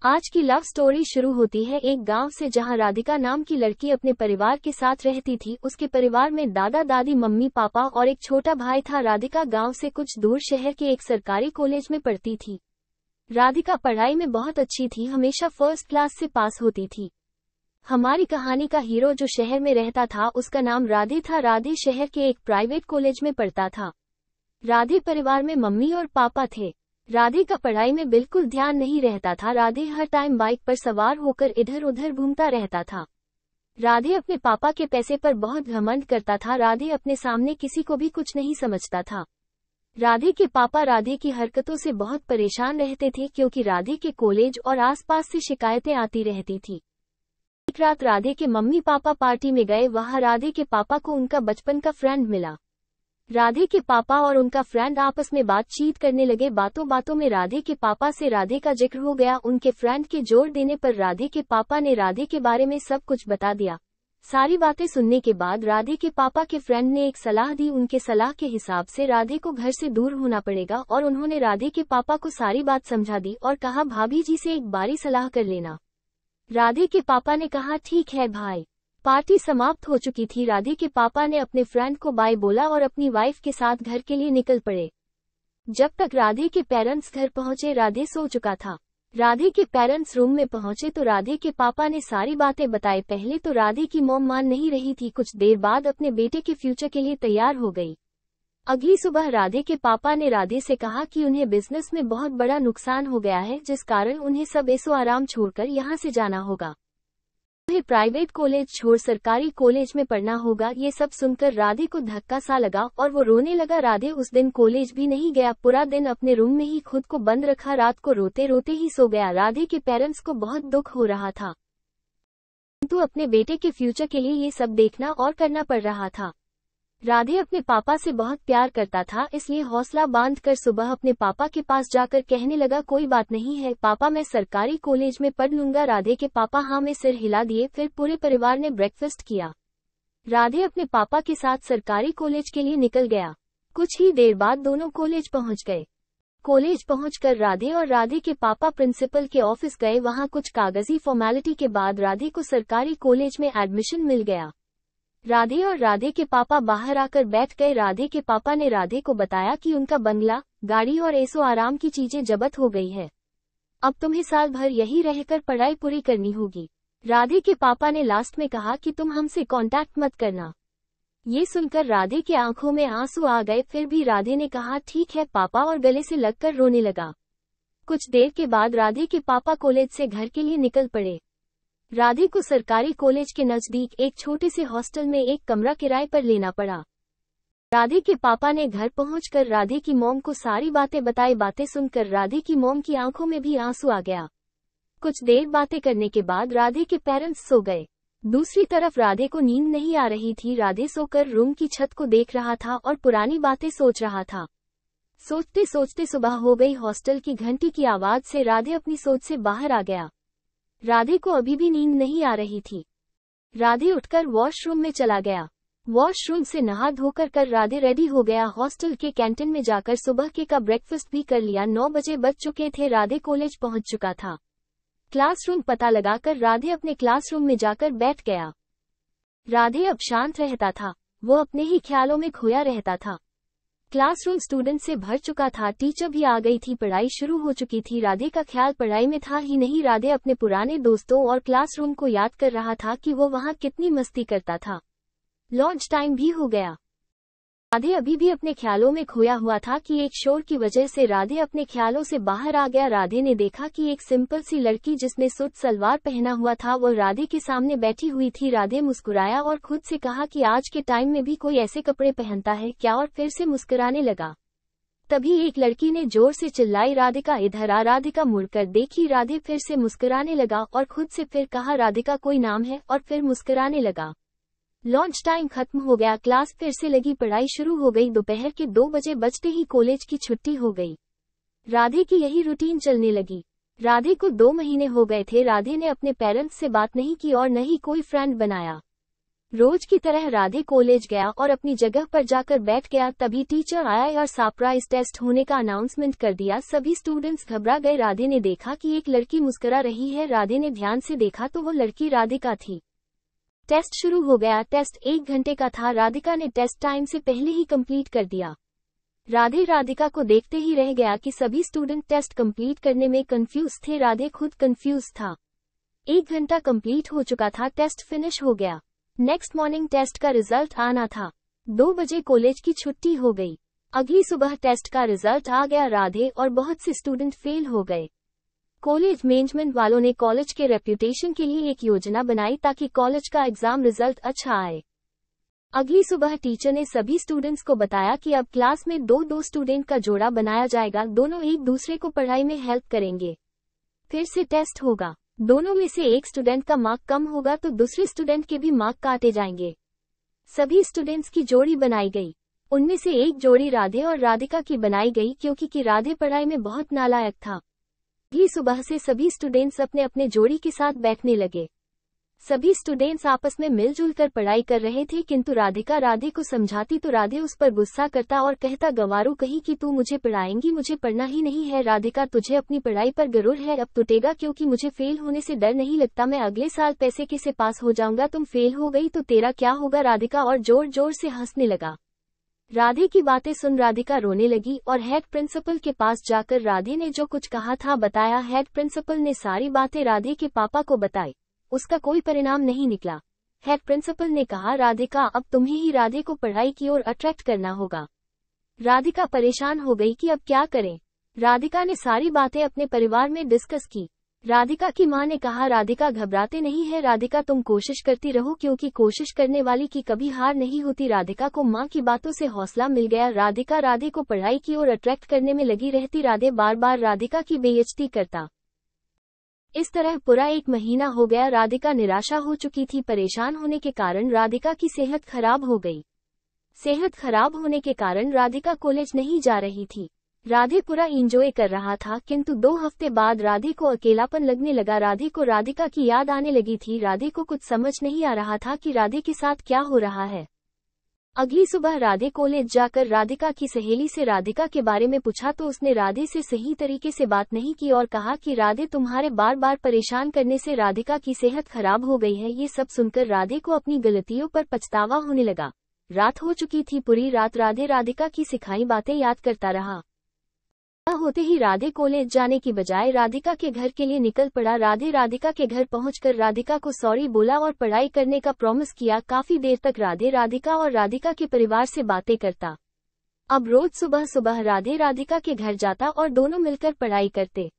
आज की love story शुरू होती है एक गांव से, जहां राधिका नाम की लड़की अपने परिवार के साथ रहती थी। उसके परिवार में दादा दादी, मम्मी पापा और एक छोटा भाई था। राधिका गांव से कुछ दूर शहर के एक सरकारी कॉलेज में पढ़ती थी। राधिका पढ़ाई में बहुत अच्छी थी, हमेशा फर्स्ट क्लास से पास होती थी। हमारी कहानी का हीरो जो शहर में रहता था, उसका नाम राधे था। राधे शहर के एक प्राइवेट कॉलेज में पढ़ता था। राधे परिवार में मम्मी और पापा थे। राधे का पढ़ाई में बिल्कुल ध्यान नहीं रहता था। राधे हर टाइम बाइक पर सवार होकर इधर उधर घूमता रहता था। राधे अपने पापा के पैसे पर बहुत घमंड करता था। राधे अपने सामने किसी को भी कुछ नहीं समझता था। राधे के पापा राधे की हरकतों से बहुत परेशान रहते थे, क्योंकि राधे के कॉलेज और आसपास से शिकायतें आती रहती थी। एक रात राधे के मम्मी पापा पार्टी में गए। वहां राधे के पापा को उनका बचपन का फ्रेंड मिला। राधे के पापा और उनका फ्रेंड आपस में बातचीत करने लगे। बातों बातों में राधे के पापा से राधे का जिक्र हो गया। उनके फ्रेंड के जोर देने पर राधे के पापा ने राधे के बारे में सब कुछ बता दिया। सारी बातें सुनने के बाद राधे के पापा के फ्रेंड ने एक सलाह दी। उनके सलाह के हिसाब से राधे को घर से दूर होना पड़ेगा, और उन्होंने राधे के पापा को सारी बात समझा दी और कहा, भाभी जी से एक बारी सलाह कर लेना। राधे के पापा ने कहा, ठीक है भाई। पार्टी समाप्त हो चुकी थी। राधे के पापा ने अपने फ्रेंड को बाय बोला और अपनी वाइफ के साथ घर के लिए निकल पड़े। जब तक राधे के पेरेंट्स घर पहुंचे, राधे सो चुका था। राधे के पेरेंट्स रूम में पहुंचे तो राधे के पापा ने सारी बातें बताई। पहले तो राधे की मॉम मान नहीं रही थी, कुछ देर बाद अपने बेटे के फ्यूचर के लिए तैयार हो गई। अगली सुबह राधे के पापा ने राधे से कहा कि उन्हें बिजनेस में बहुत बड़ा नुकसान हो गया है, जिस कारण उन्हें सब ऐसो आराम छोड़कर यहाँ से जाना होगा। उन्हें प्राइवेट कॉलेज छोड़ सरकारी कॉलेज में पढ़ना होगा। ये सब सुनकर राधे को धक्का सा लगा और वो रोने लगा। राधे उस दिन कॉलेज भी नहीं गया। पूरा दिन अपने रूम में ही खुद को बंद रखा। रात को रोते रोते ही सो गया। राधे के पेरेंट्स को बहुत दुख हो रहा था, किंतु अपने बेटे के फ्यूचर के लिए ये सब देखना और करना पड़ रहा था। राधे अपने पापा से बहुत प्यार करता था, इसलिए हौसला बांधकर सुबह अपने पापा के पास जाकर कहने लगा, कोई बात नहीं है पापा, मैं सरकारी कॉलेज में पढ़ लूंगा। राधे के पापा हाँ में सिर हिला दिए। फिर पूरे परिवार ने ब्रेकफास्ट किया। राधे अपने पापा के साथ सरकारी कॉलेज के लिए निकल गया। कुछ ही देर बाद दोनों कॉलेज पहुंच गए। कॉलेज पहुंचकर राधे और राधे के पापा प्रिंसिपल के ऑफिस गए। वहां कुछ कागजी फॉर्मेलिटी के बाद राधे को सरकारी कॉलेज में एडमिशन मिल गया। राधे और राधे के पापा बाहर आकर बैठ गए। राधे के पापा ने राधे को बताया कि उनका बंगला, गाड़ी और ऐसो आराम की चीजें जब्त हो गई है। अब तुम्हें साल भर यही रहकर पढ़ाई पूरी करनी होगी। राधे के पापा ने लास्ट में कहा कि तुम हमसे कांटेक्ट मत करना। ये सुनकर राधे की आंखों में आंसू आ गए। फिर भी राधे ने कहा, ठीक है पापा, और गले से लगकर रोने लगा। कुछ देर के बाद राधे के पापा कॉलेज से घर के लिए निकल पड़े। राधे को सरकारी कॉलेज के नजदीक एक छोटे से हॉस्टल में एक कमरा किराए पर लेना पड़ा। राधे के पापा ने घर पहुंचकर राधे की मॉम को सारी बातें बताई। बातें सुनकर राधे की मॉम की आंखों में भी आंसू आ गया। कुछ देर बातें करने के बाद राधे के पेरेंट्स सो गए। दूसरी तरफ राधे को नींद नहीं आ रही थी। राधे सोकर रूम की छत को देख रहा था और पुरानी बातें सोच रहा था। सोचते सोचते सुबह हो गई। हॉस्टल की घंटी की आवाज से राधे अपनी सोच से बाहर आ गया। राधे को अभी भी नींद नहीं आ रही थी। राधे उठकर वॉशरूम में चला गया। वॉशरूम से नहा धोकर राधे रेडी हो गया। हॉस्टल के कैंटीन में जाकर सुबह के का ब्रेकफास्ट भी कर लिया। 9 बजे बज चुके थे। राधे कॉलेज पहुंच चुका था। क्लासरूम पता लगाकर राधे अपने क्लासरूम में जाकर बैठ गया। राधे अब शांत रहता था। वो अपने ही ख्यालों में खोया रहता था। क्लासरूम स्टूडेंट से भर चुका था। टीचर भी आ गई थी। पढ़ाई शुरू हो चुकी थी। राधे का ख्याल पढ़ाई में था ही नहीं। राधे अपने पुराने दोस्तों और क्लासरूम को याद कर रहा था कि वो वहां कितनी मस्ती करता था। लंच टाइम भी हो गया। राधे अभी भी अपने ख्यालों में खोया हुआ था कि एक शोर की वजह से राधे अपने ख्यालों से बाहर आ गया। राधे ने देखा कि एक सिंपल सी लड़की जिसने सूट सलवार पहना हुआ था, वो राधे के सामने बैठी हुई थी। राधे मुस्कुराया और खुद से कहा कि आज के टाइम में भी कोई ऐसे कपड़े पहनता है क्या, और फिर से मुस्कुराने लगा। तभी एक लड़की ने जोर से चिल्लाई, राधिका इधर आ। राधिका मुड़कर देखी। राधे फिर से मुस्कुराने लगा और खुद से फिर कहा, राधिका कोई नाम है, और फिर मुस्कुराने लगा। लंच टाइम खत्म हो गया। क्लास फिर से लगी। पढ़ाई शुरू हो गई। दोपहर के 2 बजे बजते ही कॉलेज की छुट्टी हो गई। राधे की यही रूटीन चलने लगी। राधे को 2 महीने हो गए थे। राधे ने अपने पेरेंट्स से बात नहीं की और न ही कोई फ्रेंड बनाया। रोज की तरह राधे कॉलेज गया और अपनी जगह पर जाकर बैठ गया। तभी टीचर आया और सरप्राइज टेस्ट होने का अनाउंसमेंट कर दिया। सभी स्टूडेंट्स घबरा गए। राधे ने देखा कि एक लड़की मुस्कुरा रही है। राधे ने ध्यान से देखा तो वो लड़की राधिका थी। टेस्ट शुरू हो गया। टेस्ट 1 घंटे का था। राधिका ने टेस्ट टाइम से पहले ही कंप्लीट कर दिया। राधे राधिका को देखते ही रह गया कि सभी स्टूडेंट टेस्ट कंप्लीट करने में कंफ्यूज थे। राधे खुद कंफ्यूज था। 1 घंटा कंप्लीट हो चुका था। टेस्ट फिनिश हो गया। नेक्स्ट मॉर्निंग टेस्ट का रिजल्ट आना था। 2 बजे कॉलेज की छुट्टी हो गई। अगली सुबह टेस्ट का रिजल्ट आ गया। राधे और बहुत से स्टूडेंट फेल हो गए। कॉलेज मैनेजमेंट वालों ने कॉलेज के रेप्यूटेशन के लिए एक योजना बनाई ताकि कॉलेज का एग्जाम रिजल्ट अच्छा आए। अगली सुबह टीचर ने सभी स्टूडेंट्स को बताया कि अब क्लास में 2-2 स्टूडेंट का जोड़ा बनाया जाएगा। दोनों एक दूसरे को पढ़ाई में हेल्प करेंगे। फिर से टेस्ट होगा। दोनों में से एक स्टूडेंट का मार्क कम होगा तो दूसरे स्टूडेंट के भी मार्क काटे जाएंगे। सभी स्टूडेंट्स की जोड़ी बनाई गई। उनमें से एक जोड़ी राधे और राधिका की बनाई गई क्योंकि राधे पढ़ाई में बहुत नालायक था। अगली सुबह से सभी स्टूडेंट्स अपने अपने जोड़ी के साथ बैठने लगे। सभी स्टूडेंट्स आपस में मिलजुल कर पढ़ाई कर रहे थे, किंतु राधिका राधे को समझाती तो राधे उस पर गुस्सा करता और कहता, गवारू कहीं कि तू मुझे पढ़ाएंगी, मुझे पढ़ना ही नहीं है। राधिका, तुझे अपनी पढ़ाई पर गरूर है, अब टूटेगा क्योंकि मुझे फेल होने से डर नहीं लगता। मैं अगले साल पैसे के से पास हो जाऊंगा। तुम फेल हो गई तो तेरा क्या होगा? राधिका और जोर जोर से हंसने लगा। राधे की बातें सुन राधिका रोने लगी और हेड प्रिंसिपल के पास जाकर राधे ने जो कुछ कहा था बताया। हेड प्रिंसिपल ने सारी बातें राधे के पापा को बताई। उसका कोई परिणाम नहीं निकला। हेड प्रिंसिपल ने कहा, राधिका, अब तुम्हें ही राधे को पढ़ाई की ओर अट्रैक्ट करना होगा। राधिका परेशान हो गई कि अब क्या करें। राधिका ने सारी बातें अपने परिवार में डिस्कस की। राधिका की मां ने कहा, राधिका घबराते नहीं है, राधिका तुम कोशिश करती रहो क्योंकि कोशिश करने वाली की कभी हार नहीं होती। राधिका को मां की बातों से हौसला मिल गया। राधिका राधे को पढ़ाई की ओर अट्रैक्ट करने में लगी रहती। राधे बार बार राधिका की बेइज्जती करता। इस तरह पूरा 1 महीना हो गया। राधिका निराशा हो चुकी थी। परेशान होने के कारण राधिका की सेहत खराब हो गई। सेहत खराब होने के कारण राधिका कॉलेज नहीं जा रही थी। राधे पूरा एंजॉय कर रहा था, किंतु 2 हफ्ते बाद राधे को अकेलापन लगने लगा। राधे को राधिका की याद आने लगी थी। राधे को कुछ समझ नहीं आ रहा था कि राधे के साथ क्या हो रहा है। अगली सुबह राधे कॉलेज जाकर राधिका की सहेली से राधिका के बारे में पूछा तो उसने राधे से सही तरीके से बात नहीं की और कहा कि राधे, तुम्हारे बार बार परेशान करने से राधिका की सेहत खराब हो गई है। ये सब सुनकर राधे को अपनी गलतियों पर पछतावा होने लगा। रात हो चुकी थी। पूरी रात राधे राधिका की सिखाई बातें याद करता रहा। होते ही राधे कॉलेज जाने की बजाय राधिका के घर के लिए निकल पड़ा। राधे राधिका के घर पहुंचकर राधिका को सॉरी बोला और पढ़ाई करने का प्रॉमिस किया। काफी देर तक राधे राधिका और राधिका के परिवार से बातें करता। अब रोज सुबह सुबह राधे राधिका के घर जाता और दोनों मिलकर पढ़ाई करते।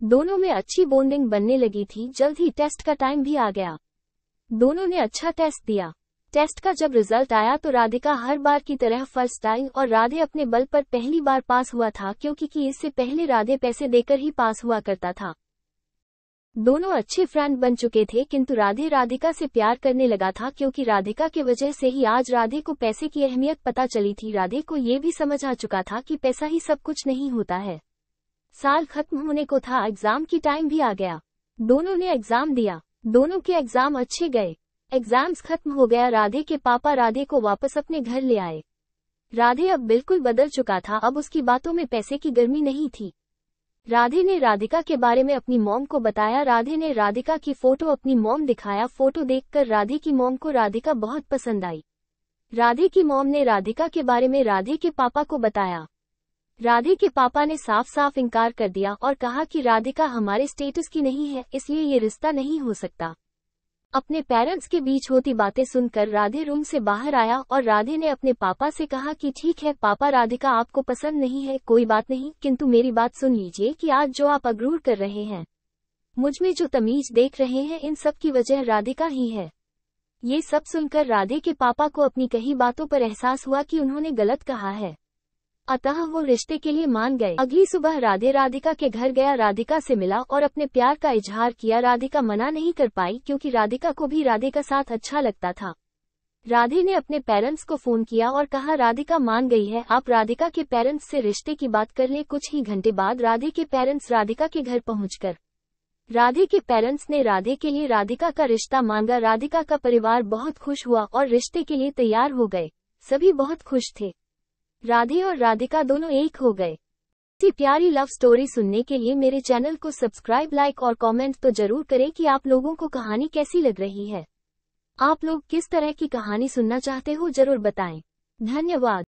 दोनों में अच्छी बॉन्डिंग बनने लगी थी। जल्द ही टेस्ट का टाइम भी आ गया। दोनों ने अच्छा टेस्ट दिया। टेस्ट का जब रिजल्ट आया तो राधिका हर बार की तरह फर्स्ट आई और राधे अपने बल पर पहली बार पास हुआ था, क्योंकि इससे पहले राधे पैसे देकर ही पास हुआ करता था। दोनों अच्छे फ्रेंड बन चुके थे, किंतु राधे राधिका से प्यार करने लगा था क्योंकि राधिका के वजह से ही आज राधे को पैसे की अहमियत पता चली थी। राधे को ये भी समझ आ चुका था कि पैसा ही सब कुछ नहीं होता है। साल खत्म होने को था। एग्जाम की टाइम भी आ गया। दोनों ने एग्जाम दिया। दोनों के एग्जाम अच्छे गए। एग्जाम्स खत्म हो गया। राधे के पापा राधे को वापस अपने घर ले आए। राधे अब बिल्कुल बदल चुका था। अब उसकी बातों में पैसे की गर्मी नहीं थी। राधे ने राधिका के बारे में अपनी मॉम को बताया। राधे ने राधिका की फोटो अपनी मॉम दिखाया। फोटो देखकर राधे की मॉम को राधिका बहुत पसंद आई। राधे की मॉम ने राधिका के बारे में राधे के पापा को बताया। राधे के पापा ने साफ साफ इनकार कर दिया और कहा कि राधिका हमारे स्टेटस की नहीं है, इसलिए ये रिश्ता नहीं हो सकता। अपने पेरेंट्स के बीच होती बातें सुनकर राधे रूम से बाहर आया और राधे ने अपने पापा से कहा कि ठीक है पापा, राधिका आपको पसंद नहीं है, कोई बात नहीं, किंतु मेरी बात सुन लीजिए कि आज जो आप अगरूर कर रहे हैं, मुझ में जो तमीज देख रहे हैं, इन सब की वजह राधिका ही है। ये सब सुनकर राधे के पापा को अपनी कही बातों पर एहसास हुआ कि उन्होंने गलत कहा है, अतः वो रिश्ते के लिए मान गए। अगली सुबह राधे राधिका के घर गया, राधिका से मिला और अपने प्यार का इजहार किया। राधिका मना नहीं कर पाई क्योंकि राधिका को भी राधे का साथ अच्छा लगता था। राधे ने अपने पेरेंट्स को फोन किया और कहा राधिका मान गई है, आप राधिका के पेरेंट्स से रिश्ते की बात कर ले। कुछ ही घंटे बाद राधे के पेरेंट्स राधिका के घर पहुंचकर राधे के पेरेंट्स ने राधे के लिए राधिका का रिश्ता मांगा। राधिका का परिवार बहुत खुश हुआ और रिश्ते के लिए तैयार हो गए। सभी बहुत खुश थे। राधे और राधिका दोनों एक हो गए। इसी प्यारी लव स्टोरी सुनने के लिए मेरे चैनल को सब्सक्राइब, लाइक और कमेंट तो जरूर करें कि आप लोगों को कहानी कैसी लग रही है। आप लोग किस तरह की कहानी सुनना चाहते हो जरूर बताएं। धन्यवाद।